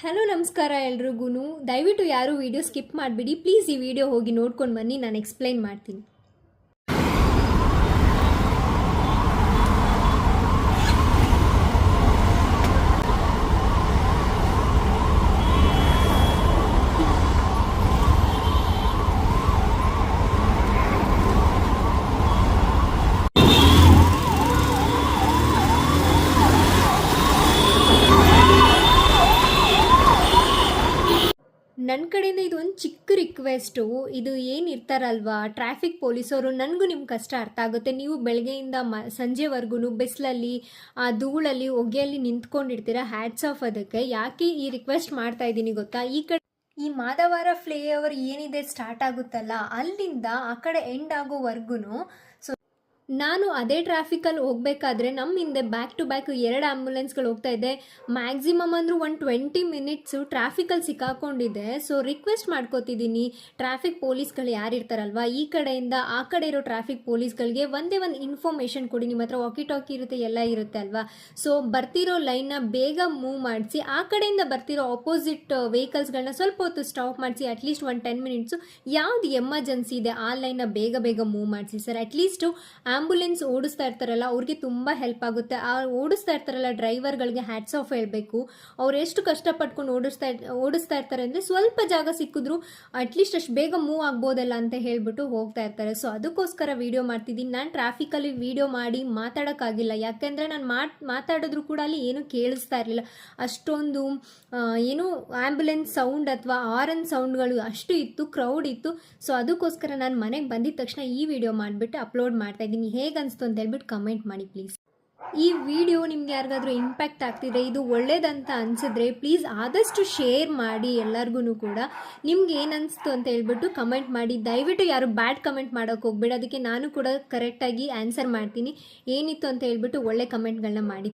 Hello ನಮಸ್ಕಾರ ಎಲ್ರಿಗೂ. ದಯವಿಟ್ಟು ಯಾರು ವಿಡಿಯೋ ಸ್ಕಿಪ್ ಮಾಡಿಬಿಡಿ ಪ್ಲೀಸ್. ಈ ವಿಡಿಯೋ ಹೋಗಿ ನೋಡ್ಕೊಂಡು ಬನ್ನಿ, ನಾನು ಎಕ್ಸ್ಪ್ಲೈನ್ ಮಾಡ್ತೀನಿ. ನನ್ನ ಕಡೆಯಿಂದ ಇದು ಒಂದು ಚಿಕ್ಕ ರಿಕ್ವೆಸ್ಟು. ಇದು ಏನು ಇರ್ತಾರಲ್ವಾ ಟ್ರಾಫಿಕ್ ಪೊಲೀಸವರು, ನನಗೂ ನಿಮ್ಮ ಕಷ್ಟ ಅರ್ಥ ಆಗುತ್ತೆ. ನೀವು ಬೆಳಗ್ಗೆಯಿಂದ ಸಂಜೆವರೆಗೂ ಬಿಸಿಲಲ್ಲಿ ಧೂಳಲ್ಲಿ ಹೊಗೆಯಲ್ಲಿ ನಿಂತ್ಕೊಂಡಿರ್ತೀರ. ಹ್ಯಾಟ್ಸ್ ಆಫ್ ಅದಕ್ಕೆ. ಯಾಕೆ ಈ ರಿಕ್ವೆಸ್ಟ್ ಮಾಡ್ತಾ ಇದ್ದೀನಿ ಗೊತ್ತಾ? ಈ ಮಾದವಾರ ಫ್ಲೈಓವರ್ ಏನಿದೆ ಸ್ಟಾರ್ಟ್ ಆಗುತ್ತಲ್ಲ, ಅಲ್ಲಿಂದ ಆ ಕಡೆ ಎಂಡ್ ಆಗೋವರೆಗೂ ನಾನು ಅದೇ ಟ್ರಾಫಿಕಲ್ಲಿ ಹೋಗಬೇಕಾದ್ರೆ ನಮ್ಮ ಹಿಂದೆ ಬ್ಯಾಕ್ ಟು ಬ್ಯಾಕ್ 2 ಆ್ಯಂಬುಲೆನ್ಸ್ಗಳು ಹೋಗ್ತಾ ಇದೆ. ಮ್ಯಾಕ್ಸಿಮಮ್ ಅಂದರೂ 20 ಮಿನಿಟ್ಸು ಟ್ರಾಫಿಕಲ್ಲಿ ಸಿಕ್ಕಾಕೊಂಡಿದೆ. ಸೊ ರಿಕ್ವೆಸ್ಟ್ ಮಾಡ್ಕೋತಿದ್ದೀನಿ, ಟ್ರಾಫಿಕ್ ಪೊಲೀಸ್ಗಳು ಯಾರಿರ್ತಾರಲ್ವ, ಈ ಕಡೆಯಿಂದ ಆ ಕಡೆ ಇರೋ ಟ್ರಾಫಿಕ್ ಪೊಲೀಸ್ಗಳಿಗೆ ಒಂದೇ ಒಂದು ಇನ್ಫಾರ್ಮೇಷನ್ ಕೊಡಿ. ನಿಮ್ಮ ಹತ್ರ ವಾಕಿ ಟಾಕಿ ಇರುತ್ತೆ, ಎಲ್ಲ ಇರುತ್ತೆ ಅಲ್ವಾ. ಸೊ ಬರ್ತಿರೋ ಲೈನ್ನ ಬೇಗ ಮೂವ್ ಮಾಡಿಸಿ, ಆ ಕಡೆಯಿಂದ ಬರ್ತಿರೋ ಆಪೋಸಿಟ್ ವೆಹಿಕಲ್ಸ್ಗಳನ್ನ ಸ್ವಲ್ಪ ಹೊತ್ತು ಸ್ಟಾಪ್ ಮಾಡಿಸಿ. ಅಟ್ಲೀಸ್ಟ್ 10 ಮಿನಿಟ್ಸು ಯಾವ್ದು ಎಮರ್ಜೆನ್ಸಿ ಇದೆ ಆ ಲೈನ್ನ ಬೇಗ ಬೇಗ ಮೂವ್ ಮಾಡಿಸಿ ಸರ್. ಅಟ್ಲೀಸ್ಟು ಆಂಬುಲೆನ್ಸ್ ಓಡಿಸ್ತಾ ಇರ್ತಾರಲ್ಲ ಅವ್ರಿಗೆ ತುಂಬ ಹೆಲ್ಪ್ ಆಗುತ್ತೆ. ಆ ಓಡಿಸ್ತಾ ಇರ್ತಾರಲ್ಲ ಡ್ರೈವರ್ಗಳಿಗೆ ಹ್ಯಾಟ್ಸ್ ಆಫ್ ಹೇಳಬೇಕು. ಅವ್ರು ಎಷ್ಟು ಕಷ್ಟಪಟ್ಕೊಂಡು ಓಡಿಸ್ತಾ ಇರ್ತಾರೆ ಅಂದರೆ ಸ್ವಲ್ಪ ಜಾಗ ಸಿಕ್ಕಿದ್ರು ಅಟ್ಲೀಸ್ಟ್ ಅಷ್ಟು ಬೇಗ ಮೂವ್ ಆಗ್ಬೋದಲ್ಲ ಅಂತ ಹೇಳ್ಬಿಟ್ಟು ಹೋಗ್ತಾ ಇರ್ತಾರೆ. ಸೊ ಅದಕ್ಕೋಸ್ಕರ ವಿಡಿಯೋ ಮಾಡ್ತಿದ್ದೀನಿ. ನಾನು ಟ್ರಾಫಿಕಲ್ಲಿ ವಿಡಿಯೋ ಮಾಡಿ ಮಾತಾಡೋಕ್ಕಾಗಿಲ್ಲ, ಯಾಕೆಂದರೆ ನಾನು ಮಾತಾಡಿದ್ರು ಕೂಡ ಅಲ್ಲಿ ಏನೂ ಕೇಳಿಸ್ತಾ ಇರಲಿಲ್ಲ. ಅಷ್ಟೊಂದು ಏನು ಆ್ಯಂಬುಲೆನ್ಸ್ ಸೌಂಡ್ ಅಥವಾ ಆರನ್ ಸೌಂಡ್ಗಳು ಅಷ್ಟು ಇತ್ತು, ಕ್ರೌಡ್ ಇತ್ತು. ಸೊ ಅದಕ್ಕೋಸ್ಕರ ನಾನು ಮನೆಗೆ ಬಂದಿದ ತಕ್ಷಣ ಈ ವಿಡಿಯೋ ಮಾಡಿಬಿಟ್ಟು ಅಪ್ಲೋಡ್ ಮಾಡ್ತಾ ಇದ್ದೀನಿ. ಹೇಗೆ ಅನಿಸ್ತು ಅಂತ ಹೇಳ್ಬಿಟ್ಟು ಕಮೆಂಟ್ ಮಾಡಿ ಪ್ಲೀಸ್. ಈ ವಿಡಿಯೋ ನಿಮ್ಗೆ ಯಾರಿಗಾದ್ರೂ ಇಂಪ್ಯಾಕ್ಟ್ ಆಗ್ತಿದೆ, ಇದು ಒಳ್ಳೇದಂತ ಅನಿಸಿದ್ರೆ ಪ್ಲೀಸ್ ಆದಷ್ಟು ಶೇರ್ ಮಾಡಿ ಎಲ್ಲರಿಗೂ ಕೂಡ. ನಿಮ್ಗೆ ಏನು ಅನಿಸ್ತು ಅಂತ ಹೇಳ್ಬಿಟ್ಟು ಕಮೆಂಟ್ ಮಾಡಿ. ದಯವಿಟ್ಟು ಯಾರು ಬ್ಯಾಡ್ ಕಮೆಂಟ್ ಮಾಡೋಕ್ಕೆ ಹೋಗ್ಬೇಡಿ, ಅದಕ್ಕೆ ನಾನು ಕೂಡ ಕರೆಕ್ಟಾಗಿ ಆನ್ಸರ್ ಮಾಡ್ತೀನಿ. ಏನಿತ್ತು ಅಂತ ಹೇಳ್ಬಿಟ್ಟು ಒಳ್ಳೆ ಕಮೆಂಟ್ಗಳನ್ನ ಮಾಡಿ.